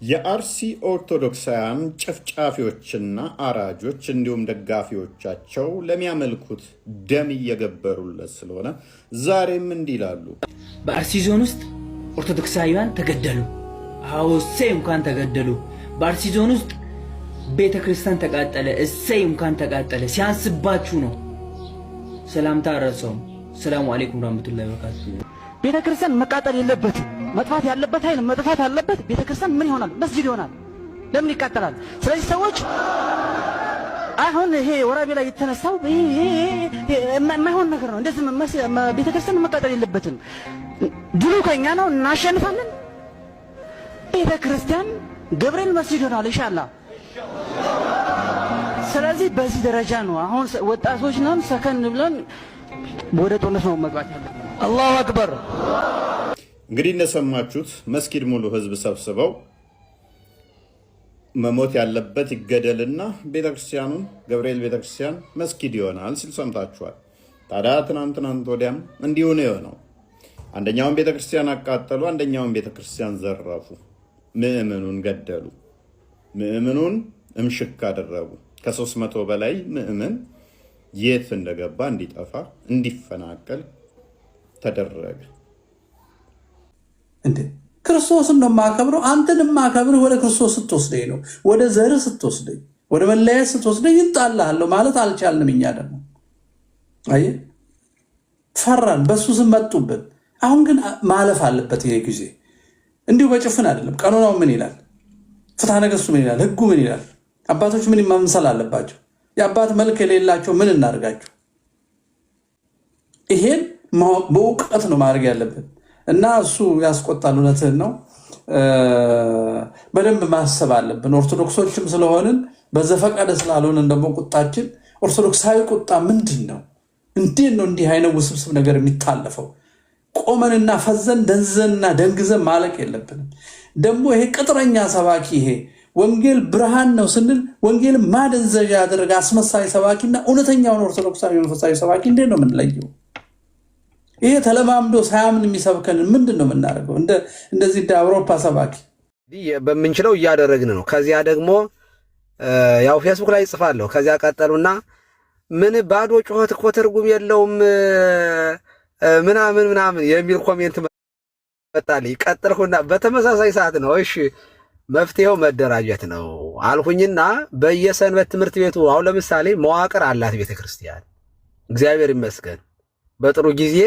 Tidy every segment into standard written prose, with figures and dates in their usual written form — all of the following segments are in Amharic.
የአርሲ ኦርቶዶክሳውያን ጨፍጫፊዎችና አራጆች እንዲሁም ደጋፊዎቻቸው ለሚያመልኩት ደም እየገበሩለት ስለሆነ ዛሬም እንዲህ ይላሉ። በአርሲ ዞን ውስጥ ኦርቶዶክሳውያን ተገደሉ። አዎ እሰይ እንኳን ተገደሉ። በአርሲ ዞን ውስጥ ቤተ ክርስቲያን ተቃጠለ። እሰይ እንኳን ተቃጠለ። ሲያንስባችሁ ነው። ሰላምታ ረሰውም። ሰላም አለይኩም ወራህመቱላሂ ወበረካቱ። ቤተ ክርስቲያን መቃጠል የለበትም። መጥፋት ያለበት ኃይል መጥፋት አለበት። ቤተ ክርስቲያን ምን ይሆናል? መስጂድ ይሆናል። ለምን ይቃጠላል? ስለዚህ ሰዎች አሁን ይሄ ወራቤ ላይ የተነሳው የማይሆን ነገር ነው። እንደዚህ ቤተ ክርስቲያን መቃጠል የለበትም። ድሉ ከኛ ነው። እናሸንፋለን። ቤተ ክርስቲያን ገብርኤል መስጂድ ይሆናል ኢንሻአላህ። ስለዚህ በዚህ ደረጃ ነው አሁን ወጣቶች ነን፣ ሰከን ብለን ወደ ጦርነት ነው መግባት ያለብን። አላሁ አክበር። እንግዲህ እንደሰማችሁት መስጊድ ሙሉ ህዝብ ሰብስበው መሞት ያለበት ይገደልና ቤተክርስቲያኑን ገብርኤል ቤተክርስቲያን መስጊድ ይሆናል ሲል ሰምታችኋል። ታዲያ ትናንት ወዲያም እንዲሁ ነው የሆነው። አንደኛውን ቤተክርስቲያን አቃጠሉ፣ አንደኛውን ቤተክርስቲያን ዘረፉ፣ ምእመኑን ገደሉ፣ ምእመኑን እምሽክ አደረጉ። ከ300 በላይ ምእመን የት እንደገባ እንዲጠፋ እንዲፈናቀል ተደረገ። እንዴ ክርስቶስን ነው የማከብረው። አንተን የማከብርህ ወደ ክርስቶስ ስትወስደኝ ነው። ወደ ዘርህ ስትወስደኝ፣ ወደ መለያየት ስትወስደኝ ይጣልሃለሁ ማለት አልቻልንም። እኛ ደግሞ አየህ ፈራን፣ በሱ ስም መጡብን። አሁን ግን ማለፍ አለበት ይሄ ጊዜ። እንዲሁ በጭፍን አይደለም። ቀኖናው ምን ይላል? ፍትሐ ነገሥቱ ምን ይላል? ህጉ ምን ይላል? አባቶች ምን መምሰል አለባቸው? የአባት መልክ የሌላቸው ምን እናድርጋቸው? ይሄን በእውቀት ነው ማድረግ ያለብን እና እሱ ያስቆጣል። እውነትህን ነው። በደንብ ማሰብ አለብን። ኦርቶዶክሶችም ስለሆንን በዘፈቀደ ስላልሆንን ደግሞ ቁጣችን ኦርቶዶክሳዊ ቁጣ ምንድን ነው? እንዴት ነው እንዲህ አይነት ውስብስብ ነገር የሚታለፈው? ቆመንና ፈዘን ደንዘንና ደንግዘን ማለቅ የለብንም። ደግሞ ይሄ ቅጥረኛ ሰባኪ ይሄ ወንጌል ብርሃን ነው ስንል ወንጌልን ማደንዘዣ ያደረገ አስመሳይ ሰባኪና እውነተኛውን ኦርቶዶክሳዊ መንፈሳዊ ሰባኪ እንዴት ነው የምንለየው? ይሄ ተለማምዶ ሳያምን የሚሰብከን ምንድን ነው የምናደርገው? እንደዚህ እንደ አውሮፓ ሰባኪ በምንችለው እያደረግን ነው። ከዚያ ደግሞ ያው ፌስቡክ ላይ ጽፋለሁ። ከዚያ ቀጠሉና ምን ባዶ ጩኸት እኮ ትርጉም የለውም ምናምን የሚል ኮሜንት መጣልኝ። ቀጠልኩና በተመሳሳይ ሰዓት ነው እሺ መፍትሄው መደራጀት ነው አልኩኝና በየሰንበት ትምህርት ቤቱ አሁን ለምሳሌ መዋቅር አላት ቤተክርስቲያን። እግዚአብሔር ይመስገን በጥሩ ጊዜ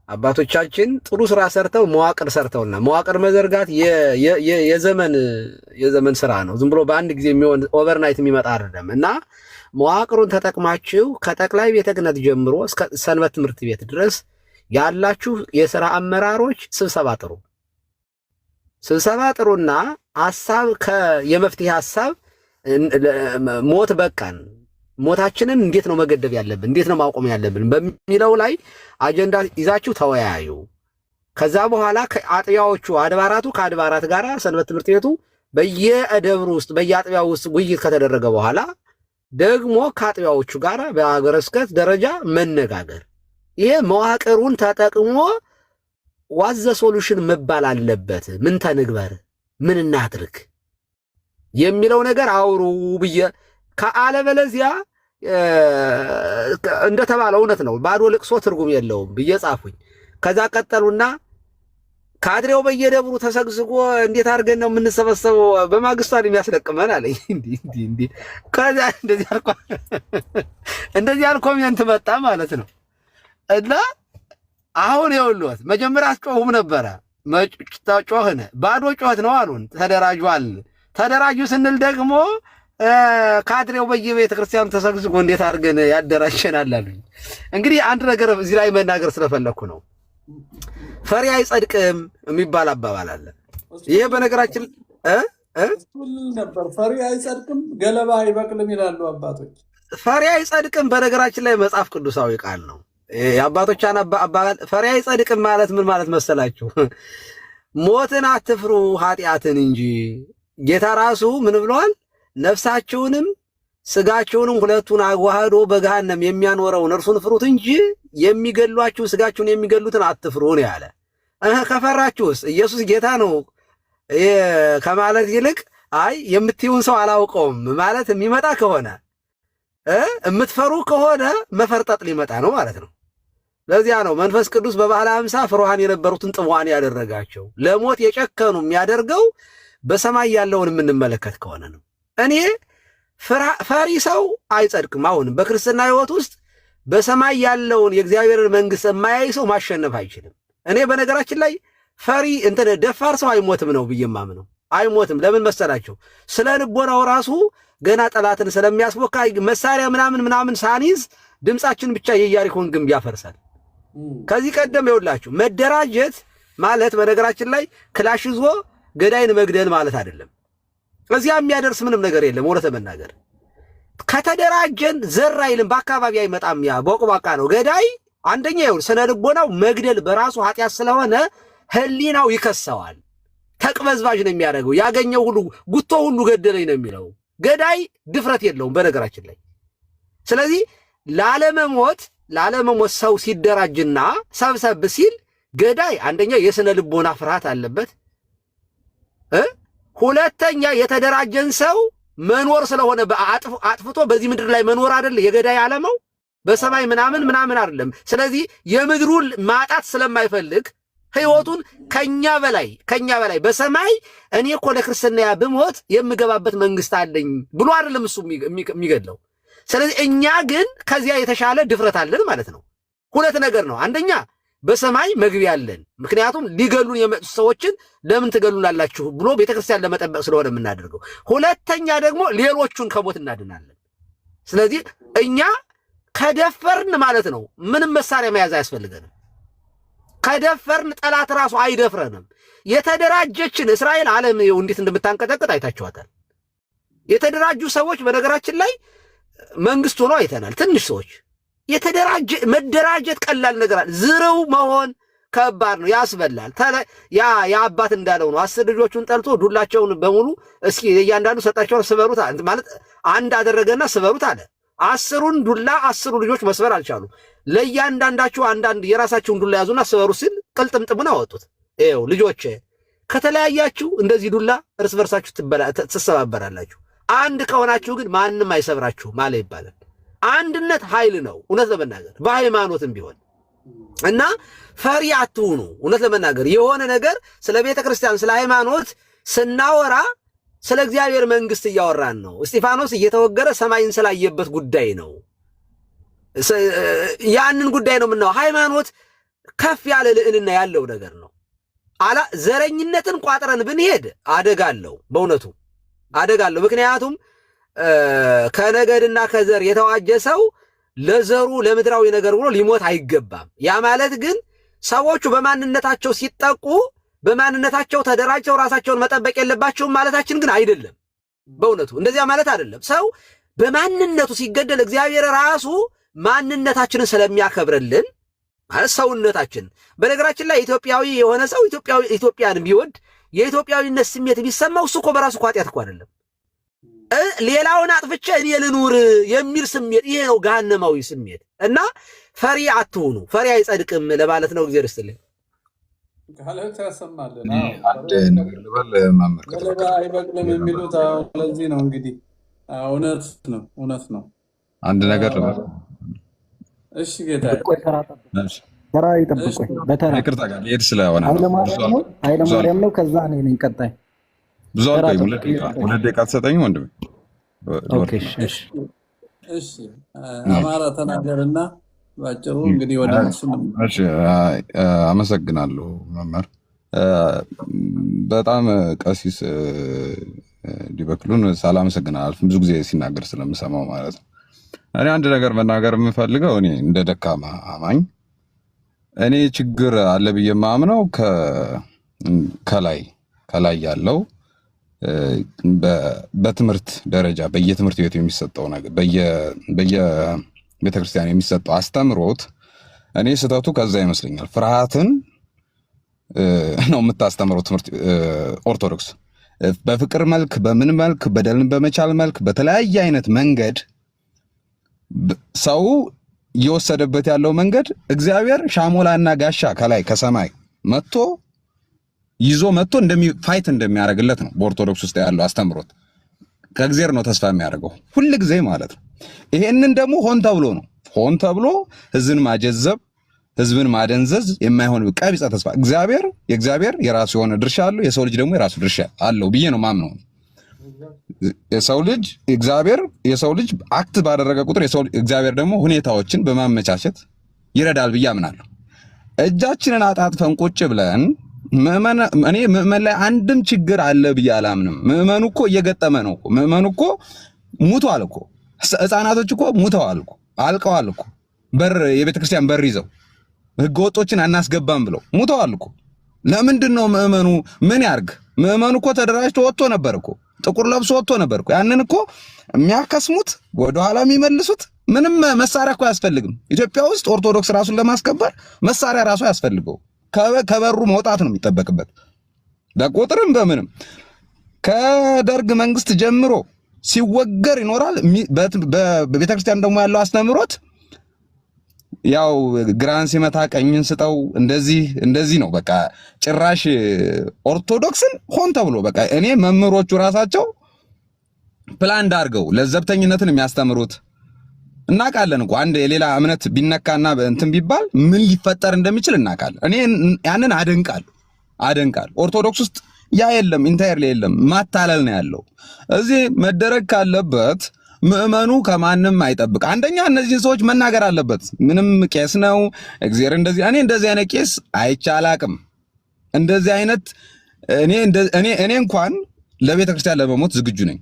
አባቶቻችን ጥሩ ስራ ሰርተው መዋቅር ሰርተውና መዋቅር መዘርጋት የዘመን ስራ ነው። ዝም ብሎ በአንድ ጊዜ የሚሆን ኦቨርናይት የሚመጣ አይደለም እና መዋቅሩን ተጠቅማችሁ ከጠቅላይ ቤተ ክህነት ጀምሮ እስከ ሰንበት ትምህርት ቤት ድረስ ያላችሁ የሥራ አመራሮች ስብሰባ ጥሩና ሐሳብ የመፍትሄ ሐሳብ ሞት በቃን፣ ሞታችንን እንዴት ነው መገደብ ያለብን፣ እንዴት ነው ማቆም ያለብን በሚለው ላይ አጀንዳ ይዛችሁ ተወያዩ። ከዛ በኋላ ከአጥቢያዎቹ አድባራቱ ከአድባራት ጋር ሰንበት ትምህርት ቤቱ በየደብሩ ውስጥ በየአጥቢያው ውስጥ ውይይት ከተደረገ በኋላ ደግሞ ከአጥቢያዎቹ ጋር በአገረ ስብከት ደረጃ መነጋገር። ይሄ መዋቅሩን ተጠቅሞ ዋዘ ሶሉሽን መባል አለበት። ምን ተንግበር ምን እናድርግ የሚለው ነገር አውሩ ብዬ ከአለበለዚያ እንደተባለው እውነት ነው ባዶ ልቅሶ ትርጉም የለውም ብዬ ጻፉኝ። ከዛ ቀጠሉና ካድሬው በየደብሩ ተሰግስጎ እንዴት አድርገን ነው የምንሰበሰበው? በማግስቷን የሚያስለቅመን አለኝ። እንዲህ ከዛ እንደዚህ ኮሜንት መጣ ማለት ነው። እና አሁን ይኸውልዎት መጀመሪያ አስጮሁም ነበረ። ጮህን ባዶ ጮህት ነው አሉን። ተደራጁ ስንል ደግሞ ካድሬው በየቤተ ክርስቲያኑ ተሰግስጎ እንዴት አድርገን ያደራጀናል አሉኝ። እንግዲህ አንድ ነገር እዚህ ላይ መናገር ስለፈለኩ ነው። ፈሪ አይጸድቅም የሚባል አባባል አለ። ይሄ በነገራችን ነበር ፈሪ አይጸድቅም ገለባ አይበቅልም ይላሉ አባቶች። ፈሪ አይጸድቅም በነገራችን ላይ መጽሐፍ ቅዱሳዊ ቃል ነው። የአባቶቻን አባባል ፈሪ አይጸድቅም ማለት ምን ማለት መሰላችሁ? ሞትን አትፍሩ ኃጢአትን እንጂ። ጌታ ራሱ ምን ብለዋል? ነፍሳችሁንም ስጋችሁንም ሁለቱን አዋህዶ በገሃነም የሚያኖረውን እርሱን ፍሩት እንጂ የሚገሏችሁ ስጋችሁን የሚገሉትን አትፍሩ ነው ያለ። ከፈራችሁስ ኢየሱስ ጌታ ነው ከማለት ይልቅ አይ የምትይውን ሰው አላውቀውም ማለት የሚመጣ ከሆነ የምትፈሩ ከሆነ መፈርጠጥ ሊመጣ ነው ማለት ነው። ለዚያ ነው መንፈስ ቅዱስ በበዓለ ሃምሳ ፍሩሃን የነበሩትን ጥዋን ያደረጋቸው። ለሞት የጨከኑ የሚያደርገው በሰማይ ያለውን የምንመለከት ከሆነ ነው። እኔ ፈሪ ሰው አይጸድቅም። አሁን በክርስትና ሕይወት ውስጥ በሰማይ ያለውን የእግዚአብሔርን መንግሥት የማያይ ሰው ማሸነፍ አይችልም። እኔ በነገራችን ላይ ፈሪ ደፋር ሰው አይሞትም ነው ብዬ የማምነው። አይሞትም። ለምን መሰላቸው? ስለ ልቦናው ራሱ ገና ጠላትን ስለሚያስቦካ መሳሪያ ምናምን ሳኒዝ ድምፃችን ብቻ የኢያሪኮን ግንብ ያፈርሳል። ከዚህ ቀደም ይኸውላችሁ መደራጀት ማለት በነገራችን ላይ ክላሽ ይዞ ገዳይን መግደል ማለት አይደለም። እዚያ የሚያደርስ ምንም ነገር የለም። ወረተ መናገር ከተደራጀን ዘር አይልም፣ በአካባቢ አይመጣም። ያ ቦቅቧቃ ነው ገዳይ። አንደኛ ይኸውል ስነ ልቦናው መግደል በራሱ ኃጢአት ስለሆነ ህሊናው ይከሰዋል። ተቅበዝባዥ ነው የሚያደርገው። ያገኘው ሁሉ ጉቶ ሁሉ ገደለኝ ነው የሚለው። ገዳይ ድፍረት የለውም በነገራችን ላይ። ስለዚህ ላለመሞት ሰው ሲደራጅና ሰብሰብ ሲል ገዳይ አንደኛ የስነ ልቦና ፍርሃት አለበት። ሁለተኛ የተደራጀን ሰው መኖር ስለሆነ አጥፍቶ በዚህ ምድር ላይ መኖር አይደል የገዳይ ዓላማው፣ በሰማይ ምናምን አይደለም። ስለዚህ የምድሩን ማጣት ስለማይፈልግ ህይወቱን ከኛ በላይ በሰማይ እኔ እኮ ለክርስትና ብሞት የምገባበት መንግስት አለኝ ብሎ አይደለም እሱ የሚገድለው። ስለዚህ እኛ ግን ከዚያ የተሻለ ድፍረት አለን ማለት ነው። ሁለት ነገር ነው። አንደኛ በሰማይ መግቢያ አለን። ምክንያቱም ሊገሉን የመጡ ሰዎችን ለምን ትገሉናላችሁ ብሎ ቤተክርስቲያን ለመጠበቅ ስለሆነ የምናደርገው። ሁለተኛ ደግሞ ሌሎቹን ከሞት እናድናለን። ስለዚህ እኛ ከደፈርን ማለት ነው ምንም መሳሪያ መያዝ አያስፈልገንም። ከደፈርን ጠላት ራሱ አይደፍረንም። የተደራጀችን እስራኤል ዓለም እንዴት እንደምታንቀጠቅጥ አይታችኋታል። የተደራጁ ሰዎች በነገራችን ላይ መንግስት ሆኖ አይተናል። ትንሽ ሰዎች መደራጀት ቀላል ነገር አለ። ዝርው መሆን ከባድ ነው፣ ያስበላል። ያ አባት እንዳለው ነው 10 ልጆቹን ጠልቶ ዱላቸውን በሙሉ እስኪ እያንዳንዱ ሰጣቸውን ስበሩት ማለት አንድ አደረገና ስበሩት አለ። 10ሩን ዱላ 10ሩ ልጆች መስበር አልቻሉ። ለእያንዳንዳችሁ አንዳንድ የራሳችሁን ዱላ ያዙና ስበሩ ሲል ቅልጥምጥሙን አወጡት። ይኸው ልጆች ከተለያያችሁ እንደዚህ ዱላ እርስ በርሳችሁ ትሰባበራላችሁ። አንድ ከሆናችሁ ግን ማንም አይሰብራችሁ ማለት ይባላል። አንድነት ኃይል ነው። እውነት ለመናገር በሃይማኖትም ቢሆን እና ፈሪ አትሁኑ። እውነት ለመናገር የሆነ ነገር ስለ ቤተ ክርስቲያን ስለ ሃይማኖት ስናወራ ስለ እግዚአብሔር መንግስት እያወራን ነው። እስጢፋኖስ እየተወገረ ሰማይን ስላየበት ጉዳይ ነው። ያንን ጉዳይ ነው የምናወራው። ሃይማኖት ከፍ ያለ ልዕልና ያለው ነገር ነው። ዘረኝነትን ቋጥረን ብንሄድ አደጋለሁ፣ በእውነቱ አደጋለሁ። ምክንያቱም ከነገድና ከዘር የተዋጀ ሰው ለዘሩ ለምድራዊ ነገር ብሎ ሊሞት አይገባም። ያ ማለት ግን ሰዎቹ በማንነታቸው ሲጠቁ በማንነታቸው ተደራጅተው ራሳቸውን መጠበቅ የለባቸውም ማለታችን ግን አይደለም። በእውነቱ እንደዚያ ማለት አይደለም። ሰው በማንነቱ ሲገደል እግዚአብሔር ራሱ ማንነታችንን ስለሚያከብርልን ማለት ሰውነታችን። በነገራችን ላይ ኢትዮጵያዊ የሆነ ሰው ኢትዮጵያን ቢወድ የኢትዮጵያዊነት ስሜት ቢሰማው እሱ እኮ በራሱ ኃጢአት እኮ አይደለም። ሌላውን አጥፍቼ እኔ ልኑር የሚል ስሜት ይሄ ነው ገሃነማዊ ስሜት። እና ፈሪ አትሁኑ፣ ፈሪ አይጸድቅም ለማለት ነው። እግዚአብሔር ይስጥልኝ። ካለት ያሰማልን። አንድ ነገር ልበል ማመልከት አይበቅልም የሚሉት ለዚህ ነው እንግዲህ። እውነት ነው። አንድ ነገር ልበል። እሺ ጌታ ተራ ይጠብቁኝ። በተራ ይቅርታ ጋር ሄድ ስለሆነ ኃይለማርያም ነው። ከዛ እኔ ነኝ ቀጣይ። ብዙ አልቆይም። 2 ደቂቃ ተሰጠኝ ወንድሜ። እሺ አማራ ተናገርና ባጭሩ እንግዲህ ወደ እሱ ነው። እሺ አመሰግናለሁ መምህር። በጣም ቀሲስ ዲበክሉን ሳላመሰግን አላልፍም፣ ብዙ ጊዜ ሲናገር ስለምሰማው ማለት ነው። እኔ አንድ ነገር መናገር የምፈልገው እኔ እንደ ደካማ አማኝ እኔ ችግር አለ ብዬ የማምነው ከላይ ያለው በትምህርት ደረጃ በየትምህርት ቤቱ የሚሰጠው ነገር በየቤተክርስቲያን የሚሰጠው አስተምሮት እኔ ስህተቱ ከዛ ይመስለኛል። ፍርሃትን ነው የምታስተምረው ትምህርት ኦርቶዶክስ በፍቅር መልክ በምን መልክ በደልን በመቻል መልክ በተለያየ አይነት መንገድ ሰው እየወሰደበት ያለው መንገድ እግዚአብሔር ሻሞላና ጋሻ ከላይ ከሰማይ መጥቶ ይዞ መጥቶ ፋይት እንደሚያደርግለት ነው በኦርቶዶክስ ውስጥ ያለው አስተምሮት። ከእግዚአብሔር ነው ተስፋ የሚያደርገው ሁሉ ጊዜ ማለት ነው። ይሄንን ደግሞ ሆን ተብሎ ህዝብን ማጀዘብ፣ ህዝብን ማደንዘዝ የማይሆን ቀቢጸ ተስፋ። የእግዚአብሔር የራሱ የሆነ ድርሻ አለው፣ የሰው ልጅ ደግሞ የራሱ ድርሻ አለው ብዬ ነው ማምነው። የሰው ልጅ አክት ባደረገ ቁጥር እግዚአብሔር ደግሞ ሁኔታዎችን በማመቻቸት ይረዳል ብዬ አምናለሁ። እጃችንን አጣጥፈን ቁጭ ብለን እኔ ምዕመን ላይ አንድም ችግር አለ ብዬ አላምንም። ምዕመኑ እኮ እየገጠመ ነው። ምዕመኑ እኮ ሙቷል እኮ፣ ህፃናቶች እኮ ሙተዋል እኮ፣ አልቀዋል እኮ፣ የቤተክርስቲያን በር ይዘው ህገወጦችን አናስገባም ብለው ሙተዋል እኮ። ለምንድን ነው ምዕመኑ ምን ያርግ? ምዕመኑ እኮ ተደራጅቶ ወጥቶ ነበር እኮ፣ ጥቁር ለብሶ ወጥቶ ነበር እኮ። ያንን እኮ የሚያከስሙት ወደኋላ የሚመልሱት ምንም መሳሪያ እኮ አያስፈልግም። ኢትዮጵያ ውስጥ ኦርቶዶክስ ራሱን ለማስከበር መሳሪያ ራሱ አያስፈልገው። ከበሩ መውጣት ነው የሚጠበቅበት። በቁጥርም በምንም ከደርግ መንግስት ጀምሮ ሲወገር ይኖራል። በቤተክርስቲያን ደግሞ ያለው አስተምሮት ያው ግራን ሲመታ ቀኝን ስጠው እንደዚህ ነው። በቃ ጭራሽ ኦርቶዶክስን ሆን ተብሎ በቃ እኔ መምህሮቹ ራሳቸው ፕላን ዳርገው ለዘብተኝነትን የሚያስተምሩት እናውቃለን እኮ። አንድ የሌላ እምነት ቢነካና እንትን ቢባል ምን ሊፈጠር እንደሚችል እናውቃለን። እኔ ያንን አደንቃለሁ። ኦርቶዶክስ ውስጥ ያ የለም፣ ኢንታየርሊ የለም። ማታለል ነው ያለው። እዚህ መደረግ ካለበት ምዕመኑ ከማንም አይጠብቅ። አንደኛ እነዚህ ሰዎች መናገር አለበት። ምንም ቄስ ነው እግዚአብሔር እንደዚህ እኔ እንደዚህ አይነት ቄስ አይቻላቅም። እንደዚህ አይነት እኔ እንኳን ለቤተ ክርስቲያን ለመሞት ዝግጁ ነኝ።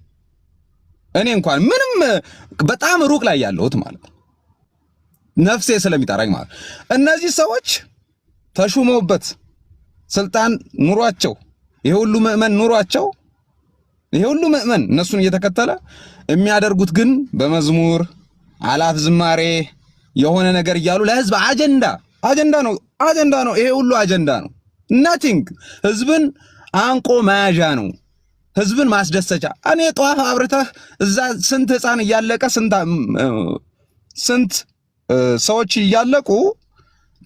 እኔ እንኳን ምንም በጣም ሩቅ ላይ ያለሁት ማለት ነፍሴ ስለሚጠራኝ ማለት እነዚህ ሰዎች ተሹመውበት ስልጣን ኑሯቸው ይሄ ሁሉ ምዕመን ኑሯቸው ይሄ ሁሉ ምዕመን እነሱን እየተከተለ የሚያደርጉት ግን በመዝሙር አላፍ ዝማሬ የሆነ ነገር እያሉ ለህዝብ አጀንዳ ነው። ይሄ ሁሉ አጀንዳ ነው። ናቲንግ ህዝብን አንቆ መያዣ ነው። ህዝብን ማስደሰቻ። እኔ ጧፍ አብርተህ እዛ ስንት ህፃን እያለቀ ስንት ሰዎች እያለቁ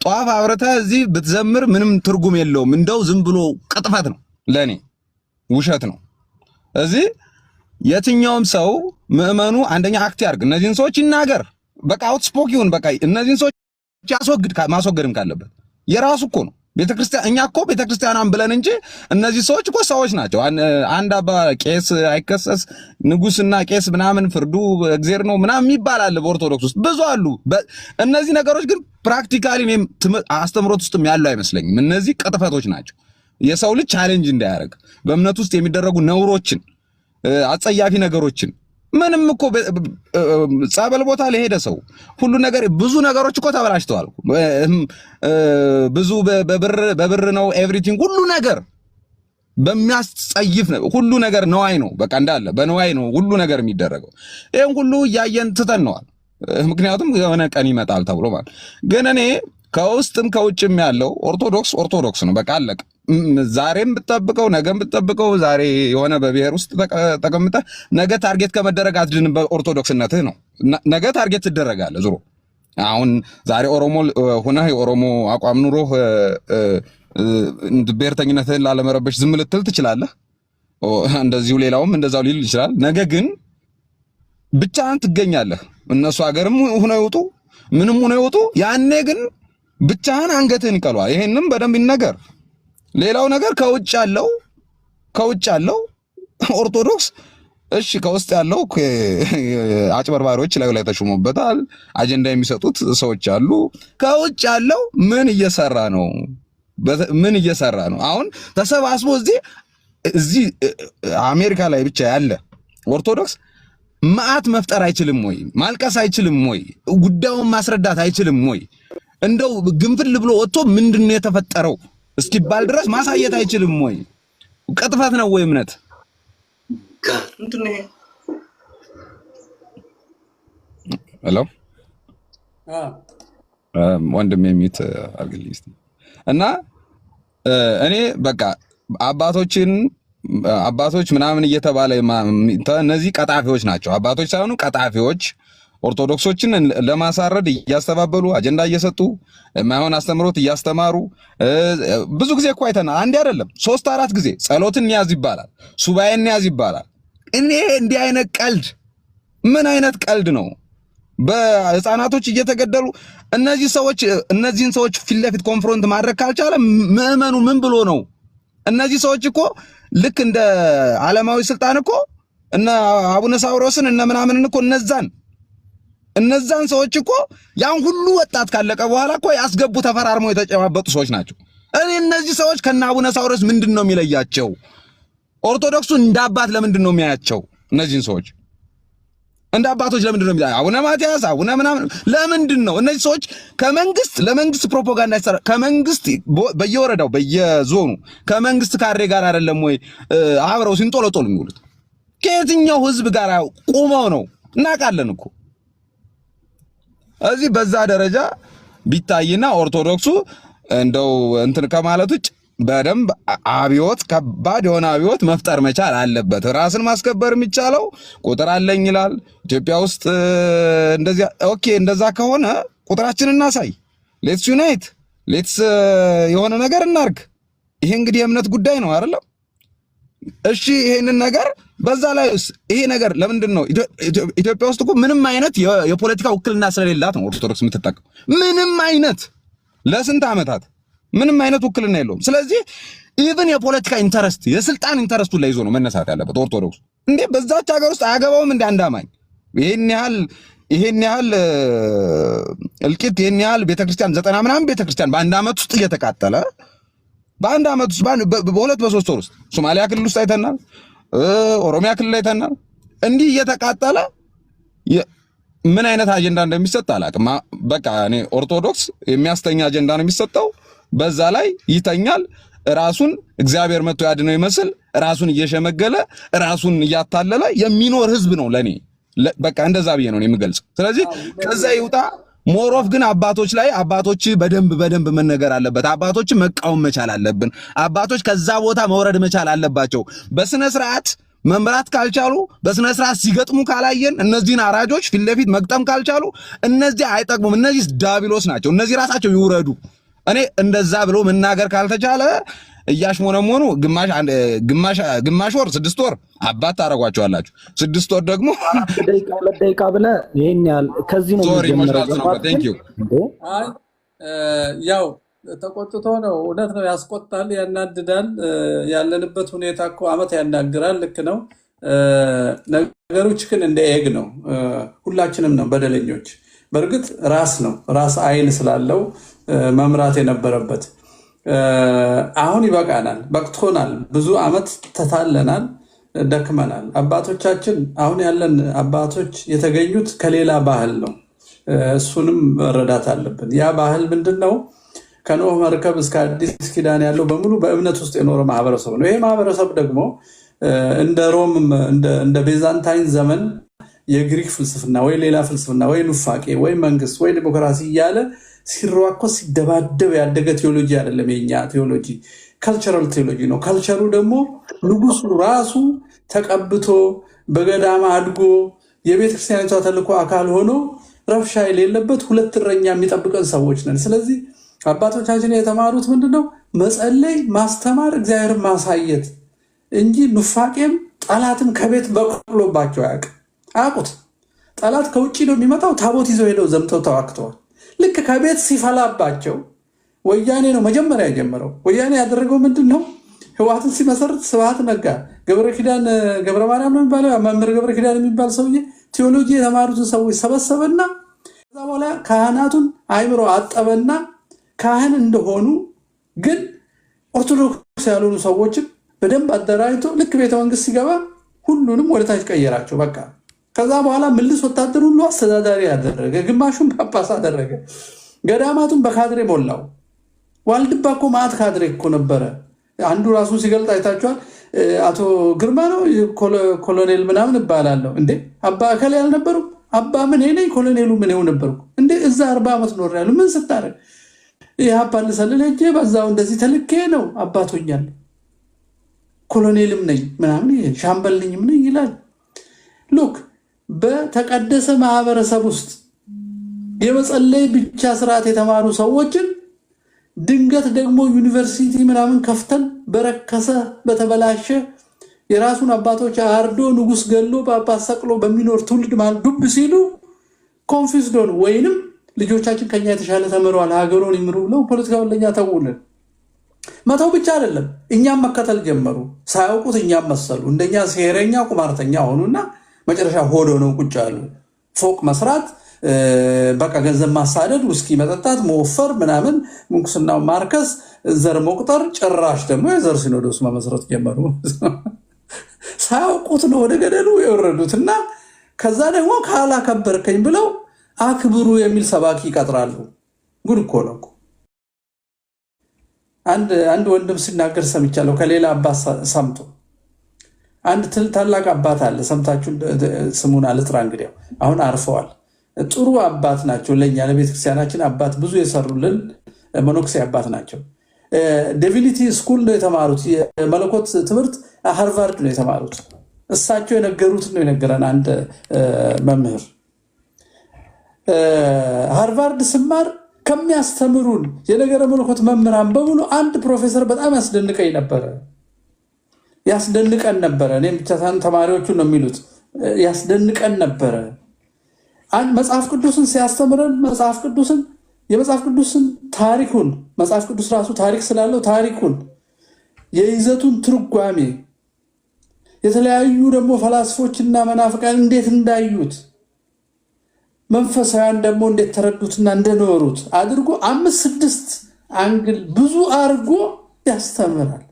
ጧፍ አብርተህ እዚህ ብትዘምር ምንም ትርጉም የለውም። እንደው ዝም ብሎ ቅጥፈት ነው፣ ለኔ ውሸት ነው። እዚህ የትኛውም ሰው ምዕመኑ አንደኛ አክት ያርግ፣ እነዚህን ሰዎች ይናገር፣ በቃ አውትስፖክ ይሁን፣ በቃ እነዚህን ሰዎች ማስወገድም ካለበት የራሱ እኮ ነው። ቤተክርስቲያን እኛ እኮ ቤተክርስቲያናን ብለን እንጂ እነዚህ ሰዎች እኮ ሰዎች ናቸው። አንድ አባ ቄስ አይከሰስ ንጉስና ቄስ ምናምን ፍርዱ እግዚአብሔር ነው ምናምን ይባላል በኦርቶዶክስ ውስጥ ብዙ አሉ። እነዚህ ነገሮች ግን ፕራክቲካሊ እኔም አስተምሮት ውስጥም ያለው አይመስለኝም። እነዚህ ቅጥፈቶች ናቸው። የሰው ልጅ ቻሌንጅ እንዳያደርግ በእምነት ውስጥ የሚደረጉ ነውሮችን፣ አጸያፊ ነገሮችን ምንም እኮ ጸበል ቦታ ለሄደ ሰው ሁሉ ነገር ብዙ ነገሮች እኮ ተበላሽተዋል። ብዙ በብር ነው ኤቭሪቲንግ ሁሉ ነገር በሚያስጸይፍ ሁሉ ነገር ነዋይ ነው። በቃ እንዳለ በነዋይ ነው ሁሉ ነገር የሚደረገው። ይሄን ሁሉ እያየን ትተነዋል። ምክንያቱም የሆነ ቀን ይመጣል ተብሎ ማለት ግን እኔ ከውስጥም ከውጭም ያለው ኦርቶዶክስ ነው። በቃ አለቀ። ዛሬም ብትጠብቀው ነገም ብትጠብቀው ዛሬ የሆነ በብሔር ውስጥ ተቀምጠህ ነገ ታርጌት ከመደረግ አትድንም። በኦርቶዶክስነትህ ነው ነገ ታርጌት ትደረጋለህ። ዙሮ አሁን ዛሬ ኦሮሞ ሆነህ የኦሮሞ አቋም ኑሮህ ብሔርተኝነትህን ላለመረበሽ ዝም ልትል ትችላለህ። እንደዚሁ ሌላውም እንደዛው ሊል ይችላል። ነገ ግን ብቻህን ትገኛለህ። እነሱ ሀገርም ሆነው ይወጡ ምንም ሆነው ይወጡ፣ ያኔ ግን ብቻህን አንገትህን ይቀሏል። ይሄንም በደንብ ይነገር። ሌላው ነገር ከውጭ ያለው ኦርቶዶክስ እሺ፣ ከውስጥ ያለው አጭበርባሪዎች ላይ ተሾሙበታል። አጀንዳ የሚሰጡት ሰዎች አሉ። ከውጭ ያለው ምን እየሰራ ነው? አሁን ተሰባስቦ እዚህ አሜሪካ ላይ ብቻ ያለ ኦርቶዶክስ መዓት መፍጠር አይችልም ወይ? ማልቀስ አይችልም ወይ? ጉዳዩን ማስረዳት አይችልም ወይ? እንደው ግንፍል ብሎ ወጥቶ ምንድነው የተፈጠረው እስኪባል ድረስ ማሳየት አይችልም ወይ? ቅጥፈት ነው ወይ እምነት? ሄሎ ወንድም የሚት አርግልኝ እስቲ። እና እኔ በቃ አባቶች ምናምን እየተባለ እነዚህ ቀጣፊዎች ናቸው። አባቶች ሳይሆኑ ቀጣፊዎች ኦርቶዶክሶችን ለማሳረድ እያስተባበሉ አጀንዳ እየሰጡ የማይሆን አስተምሮት እያስተማሩ ብዙ ጊዜ እኮ አይተናል። አንድ አይደለም 3-4 ጊዜ ጸሎትን ያዝ ይባላል፣ ሱባኤን ያዝ ይባላል። እኔ እንዲህ አይነት ቀልድ ምን አይነት ቀልድ ነው? በህፃናቶች እየተገደሉ እነዚህን ሰዎች ፊት ለፊት ኮንፍሮንት ማድረግ ካልቻለ ምዕመኑ ምን ብሎ ነው? እነዚህ ሰዎች እኮ ልክ እንደ ዓለማዊ ስልጣን እኮ እነ አቡነ ሳውሮስን እነ ምናምንን እኮ እነዛን ሰዎች እኮ ያን ሁሉ ወጣት ካለቀ በኋላ እኮ ያስገቡ ተፈራርመው የተጨባበጡ ሰዎች ናቸው። እነዚህ ሰዎች ከነ አቡነ ሳውሮስ ምንድነው የሚለያቸው? ኦርቶዶክሱ እንደ አባት ለምንድን ነው የሚያያቸው? እነዚህን ሰዎች እንደ አባቶች ለምንድን ነው የሚያያቸው? አቡነ ማትያስ አቡነ ምናምን ለምንድን ነው እነዚህ ሰዎች ለመንግስት ፕሮፓጋንዳ ይሰራ? ከመንግስት በየወረዳው በየዞኑ ከመንግስት ካሬ ጋር አይደለም ወይ አብረው ሲንጦለጦሉ የሚውሉት? ከየትኛው ህዝብ ጋር ቆመው ነው? እናውቃለን እኮ እዚህ በዛ ደረጃ ቢታይና ኦርቶዶክሱ እንደው እንትን ከማለት ውጭ በደንብ አብዮት ከባድ የሆነ አብዮት መፍጠር መቻል አለበት። ራስን ማስከበር የሚቻለው ቁጥር አለኝ ይላል ኢትዮጵያ ውስጥ እንደዚያ። ኦኬ እንደዛ ከሆነ ቁጥራችንን እናሳይ። ሌትስ ዩናይት፣ ሌትስ የሆነ ነገር እናርግ። ይሄ እንግዲህ የእምነት ጉዳይ ነው አይደለም? እሺ ይሄንን ነገር በዛ ላይ ይሄ ነገር ለምንድን ነው ኢትዮጵያ ውስጥ እኮ ምንም አይነት የፖለቲካ ውክልና ስለሌላት ነው ኦርቶዶክስ የምትጠቀም። ምንም አይነት ለስንት ዓመታት ምንም አይነት ውክልና የለውም። ስለዚህ ኢቭን የፖለቲካ ኢንተረስት የስልጣን ኢንተረስቱን ላይ ይዞ ነው መነሳት ያለበት ኦርቶዶክስ። እንዴ በዛች ሀገር ውስጥ አያገባውም እንደ አንድ አማኝ ይሄን ያህል እልቂት ይሄን ያህል ቤተክርስቲያን 90 ምናምን ቤተክርስቲያን በአንድ ዓመት ውስጥ እየተቃጠለ በአንድ ዓመት ውስጥ በሁለት በሶስት ወር ውስጥ ሶማሊያ ክልል ውስጥ አይተናል፣ ኦሮሚያ ክልል አይተናል። እንዲህ እየተቃጠለ ምን አይነት አጀንዳ እንደሚሰጥ አላውቅም። በቃ እኔ ኦርቶዶክስ የሚያስተኛ አጀንዳ ነው የሚሰጠው። በዛ ላይ ይተኛል። ራሱን እግዚአብሔር መጥቶ ያድነው ይመስል ራሱን እየሸመገለ ራሱን እያታለለ የሚኖር ህዝብ ነው ለኔ። በቃ እንደዛ ብዬ ነው የሚገልጽ። ስለዚህ ከዛ ይውጣ። ሞሮፍ ግን አባቶች በደንብ መነገር አለበት። አባቶች መቃወም መቻል አለብን። አባቶች ከዛ ቦታ መውረድ መቻል አለባቸው። በስነ ስርዓት መምራት ካልቻሉ በስነ ስርዓት ሲገጥሙ ካላየን እነዚህን አራጆች ፊት ለፊት መግጠም ካልቻሉ እነዚህ አይጠቅሙም። እነዚህ ዳቢሎስ ናቸው። እነዚህ ራሳቸው ይውረዱ። እኔ እንደዛ ብሎ መናገር ካልተቻለ እያሽሞነሞኑ ግማሽ ወር 6 ወር አባት ታረጓቸዋላችሁ። 6 ወር ደግሞ ደቂቃ ብለህ ይሄን ያህል ከዚህ ነው ያው ተቆጥቶ ነው። እውነት ነው፣ ያስቆጣል፣ ያናድዳል። ያለንበት ሁኔታ እኮ አመት ያናግራል። ልክ ነው። ነገሮች ግን እንደ ኤግ ነው። ሁላችንም ነው በደለኞች። በእርግጥ ራስ አይን ስላለው መምራት የነበረበት አሁን ይበቃናል፣ በቅቶናል። ብዙ አመት ተታለናል፣ ደክመናል። አባቶቻችን አሁን ያለን አባቶች የተገኙት ከሌላ ባህል ነው። እሱንም መረዳት አለብን። ያ ባህል ምንድን ነው? ከኖህ መርከብ እስከ አዲስ ኪዳን ያለው በሙሉ በእምነት ውስጥ የኖረ ማህበረሰብ ነው። ይሄ ማህበረሰብ ደግሞ እንደ ሮም እንደ ቤዛንታይን ዘመን የግሪክ ፍልስፍና ወይ ሌላ ፍልስፍና ወይ ኑፋቄ ወይ መንግስት ወይ ዲሞክራሲ እያለ ሲሯኮስ ሲደባደብ ያደገ ቴዎሎጂ አይደለም። የኛ ቴዎሎጂ ካልቸራል ቴዎሎጂ ነው። ካልቸሩ ደግሞ ንጉሱ ራሱ ተቀብቶ በገዳማ አድጎ የቤተክርስቲያኒቷ ተልእኮ አካል ሆኖ ረብሻ የሌለበት ሁለት እረኛ የሚጠብቀን ሰዎች ነን። ስለዚህ አባቶቻችን የተማሩት ምንድነው? መጸለይ፣ ማስተማር፣ እግዚአብሔርን ማሳየት እንጂ ኑፋቄም ጠላትም ከቤት በቅሎባቸው አያውቁት። ጠላት ከውጭ ነው የሚመጣው። ታቦት ይዘው ሄደው ዘምተው ተዋክተዋል። ልክ ከቤት ሲፈላባቸው ወያኔ ነው መጀመሪያ የጀመረው። ወያኔ ያደረገው ምንድን ነው? ህወሓትን ሲመሰርት ስብሐት ነጋ ገብረ ማርያም ነው የሚባለው መምህር ገብረ ኪዳን የሚባል ሰውዬ ቴዎሎጂ የተማሩትን ሰዎች ሰበሰበና ከዛ በኋላ ካህናቱን አይምሮ አጠበና ካህን እንደሆኑ ግን ኦርቶዶክስ ያልሆኑ ሰዎችን በደንብ አደራጅቶ ልክ ቤተመንግስት ሲገባ ሁሉንም ወደታች ቀየራቸው። በቃ ከዛ በኋላ ምልስ ወታደር ሁሉ አስተዳዳሪ ያደረገ፣ ግማሹን ጳጳስ አደረገ፣ ገዳማቱን በካድሬ ሞላው። ዋልድባ እኮ ማዕት ካድሬ እኮ ነበረ። አንዱ ራሱን ሲገልጥ አይታችኋል። አቶ ግርማ ነው ኮሎኔል ምናምን እባላለሁ። እንዴ አባ እከሌ አልነበሩም? አባ ምን ነኝ ኮሎኔሉ ምን ው ነበርኩ እንዴ? እዛ 40 ዓመት ኖር ያሉ ምን ስታረግ ይህ አባ ልሰልል ሄጄ በዛው እንደዚህ ተልኬ ነው አባቶኛል ኮሎኔልም ነኝ ምናምን ሻምበል ነኝም ነኝ ይላል። ሉክ በተቀደሰ ማህበረሰብ ውስጥ የመጸለይ ብቻ ስርዓት የተማሩ ሰዎችን ድንገት ደግሞ ዩኒቨርሲቲ ምናምን ከፍተን በረከሰ በተበላሸ የራሱን አባቶች አርዶ ንጉስ ገሎ ጳጳስ ሰቅሎ በሚኖር ትውልድ ማለት ዱብ ሲሉ ኮንፊውዝድ ሆኑ። ወይንም ልጆቻችን ከኛ የተሻለ ተምረዋል ሀገሩን ይምሩ ብለው ፖለቲካውን ለኛ ተውልን። መተው ብቻ አይደለም እኛም መከተል ጀመሩ። ሳያውቁት እኛም መሰሉ። እንደኛ ሴረኛ ቁማርተኛ ሆኑና መጨረሻ ሆዶ ነው ቁጭ አሉ። ፎቅ መስራት፣ በቃ ገንዘብ ማሳደድ፣ ውስኪ መጠጣት፣ መወፈር ምናምን፣ ምንኩስናው ማርከስ፣ ዘር መቁጠር፣ ጭራሽ ደግሞ የዘር ሲኖዶስ መመስረት ጀመሩ። ሳያውቁት ነው ወደ ገደሉ የወረዱትና ከዛ ደግሞ ካላከበርከኝ ብለው አክብሩ የሚል ሰባኪ ይቀጥራሉ። ጉድ እኮ ነው። አንድ ወንድም ሲናገር ሰምቻለሁ። ከሌላ አባት ሰምቶ አንድ ታላቅ አባት አለ። ሰምታችሁ ስሙን አልጥራ እንግዲህ አሁን አርፈዋል። ጥሩ አባት ናቸው። ለኛ ለቤተክርስቲያናችን አባት ብዙ የሰሩልን መነኩሴ አባት ናቸው። ዲቪኒቲ ስኩል ነው የተማሩት። የመለኮት ትምህርት ሃርቫርድ ነው የተማሩት። እሳቸው የነገሩት ነው የነገረን አንድ መምህር። ሃርቫርድ ስማር ከሚያስተምሩን የነገረ መለኮት መምህራን በሙሉ አንድ ፕሮፌሰር በጣም ያስደንቀኝ ነበረ። ያስደንቀን ነበረ። እኔም ብቻ ሳይሆን ተማሪዎቹ ነው የሚሉት። ያስደንቀን ነበረ። መጽሐፍ ቅዱስን ሲያስተምረን የመጽሐፍ ቅዱስን ታሪኩን፣ መጽሐፍ ቅዱስ ራሱ ታሪክ ስላለው ታሪኩን፣ የይዘቱን ትርጓሜ፣ የተለያዩ ደግሞ ፈላስፎችና መናፍቃን እንዴት እንዳዩት፣ መንፈሳውያን ደግሞ እንዴት ተረዱትና እንደኖሩት አድርጎ 5-6 አንግል ብዙ አድርጎ ያስተምራል።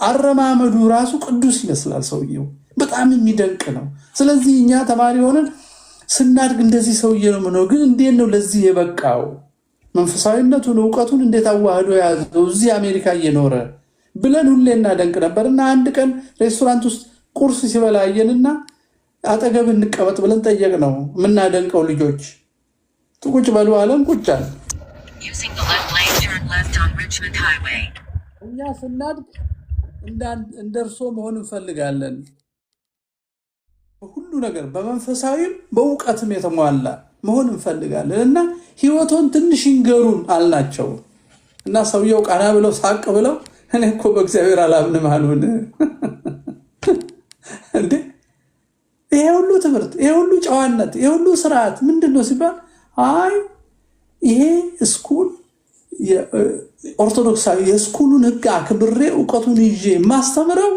አረማመዱ ራሱ ቅዱስ ይመስላል። ሰውየው በጣም የሚደንቅ ነው። ስለዚህ እኛ ተማሪ ሆነን ስናድግ እንደዚህ ሰውዬ ነው ምነው፣ ግን እንዴት ነው ለዚህ የበቃው? መንፈሳዊነቱን እውቀቱን እንዴት አዋህዶ ያዘው እዚህ አሜሪካ እየኖረ ብለን ሁሌ እናደንቅ ነበር። እና አንድ ቀን ሬስቶራንት ውስጥ ቁርስ ሲበላየንና አጠገብ እንቀመጥ ብለን ጠየቅ ነው የምናደንቀው ልጆች። ቁጭ በሉ አለን። ቁጭ አለ። እኛ ስናድግ እንደርሶ መሆን እንፈልጋለን፣ ሁሉ ነገር በመንፈሳዊም በእውቀትም የተሟላ መሆን እንፈልጋለን እና ህይወቶን ትንሽ ይንገሩን አልናቸው። እና ሰውየው ቃና ብለው ሳቅ ብለው እኔ እኮ በእግዚአብሔር አላምንም አሉን። እንዴ ይሄ ሁሉ ትምህርት፣ ይሄ ሁሉ ጨዋነት፣ ይሄ ሁሉ ስርዓት ምንድን ነው ሲባል አይ ይሄ ስኩል ኦርቶዶክሳዊ የስኩሉን ህግ አክብሬ እውቀቱን ይዤ ማስተምረው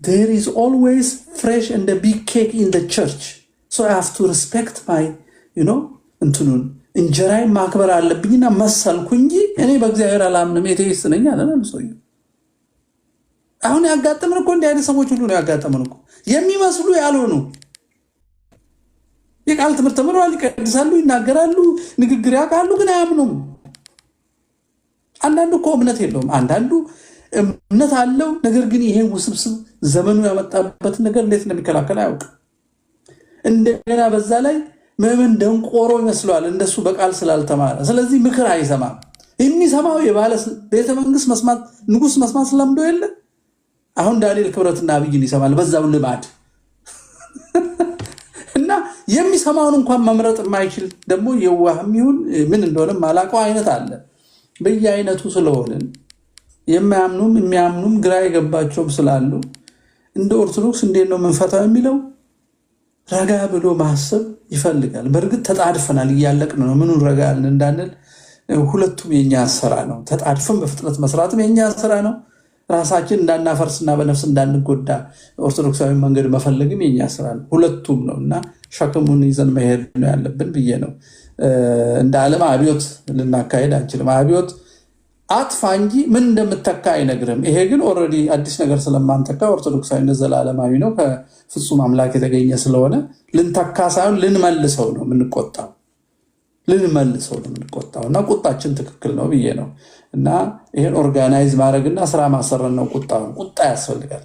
there is always fresh and a big cake in the church so I have to respect my እንትኑን እንጀራይ ማክበር አለብኝና መሰልኩ እንጂ እኔ በእግዚአብሔር አላምንም ኤቴይስት ነኝ አለ ሰውዬው። አሁን ያጋጠመን እኮ እንዲህ አይነት ሰዎች ሁሉ ነው ያጋጠመን እኮ የሚመስሉ ያልሆኑ የቃል ትምህርት ተምረዋል፣ ይቀድሳሉ፣ ይናገራሉ፣ ንግግር ያውቃሉ፣ ግን አያምኑም። አንዳንዱ እኮ እምነት የለውም፣ አንዳንዱ እምነት አለው፣ ነገር ግን ይሄ ውስብስብ ዘመኑ ያመጣበትን ነገር እንዴት እንደሚከላከል አያውቅም። እንደገና በዛ ላይ ምዕመን ደንቆሮ ይመስለዋል እንደሱ በቃል ስላልተማረ። ስለዚህ ምክር አይሰማም። የሚሰማው የባለ ቤተ መንግስት መስማት ንጉስ መስማት ስለምዶ የለ። አሁን ዳንኤል ክብረትና አብይን ይሰማል በዛው ልማድ እና የሚሰማውን እንኳን መምረጥ የማይችል ደግሞ የዋህም ይሁን ምን እንደሆነ ማላቀው አይነት አለ። በየአይነቱ ስለሆነን የማያምኑም የሚያምኑም ግራ የገባቸውም ስላሉ እንደ ኦርቶዶክስ እንዴት ነው መንፈታው የሚለው ረጋ ብሎ ማሰብ ይፈልጋል። በእርግጥ ተጣድፈናል፣ እያለቅን ነው። ምኑን ረጋ ያልን እንዳንል ሁለቱም የኛ ስራ ነው። ተጣድፈን በፍጥነት መስራትም የኛ ስራ ነው። ራሳችን እንዳናፈርስና በነፍስ እንዳንጎዳ ኦርቶዶክሳዊ መንገድ መፈለግም የኛ ስራ ነው። ሁለቱም ነው እና ሸክሙን ይዘን መሄድ ነው ያለብን ብዬ ነው። እንደ ዓለም አብዮት ልናካሄድ አንችልም። አብዮት አጥፋ እንጂ ምን እንደምተካ አይነግርም። ይሄ ግን ኦልሬዲ አዲስ ነገር ስለማንተካ ኦርቶዶክሳዊነት ዘላለማዊ ነው፣ ከፍጹም አምላክ የተገኘ ስለሆነ ልንተካ ሳይሆን ልንመልሰው ነው የምንቆጣው። እና ቁጣችን ትክክል ነው ብዬ ነው። እና ይሄን ኦርጋናይዝ ማድረግና ስራ ማሰረን ነው። ቁጣ ያስፈልጋል።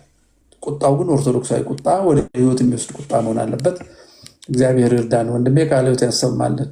ቁጣው ግን ኦርቶዶክሳዊ ቁጣ፣ ወደ ህይወት የሚወስድ ቁጣ መሆን አለበት። እግዚአብሔር ይርዳን። ወንድሜ ቃለ ሕይወት ያሰማልን።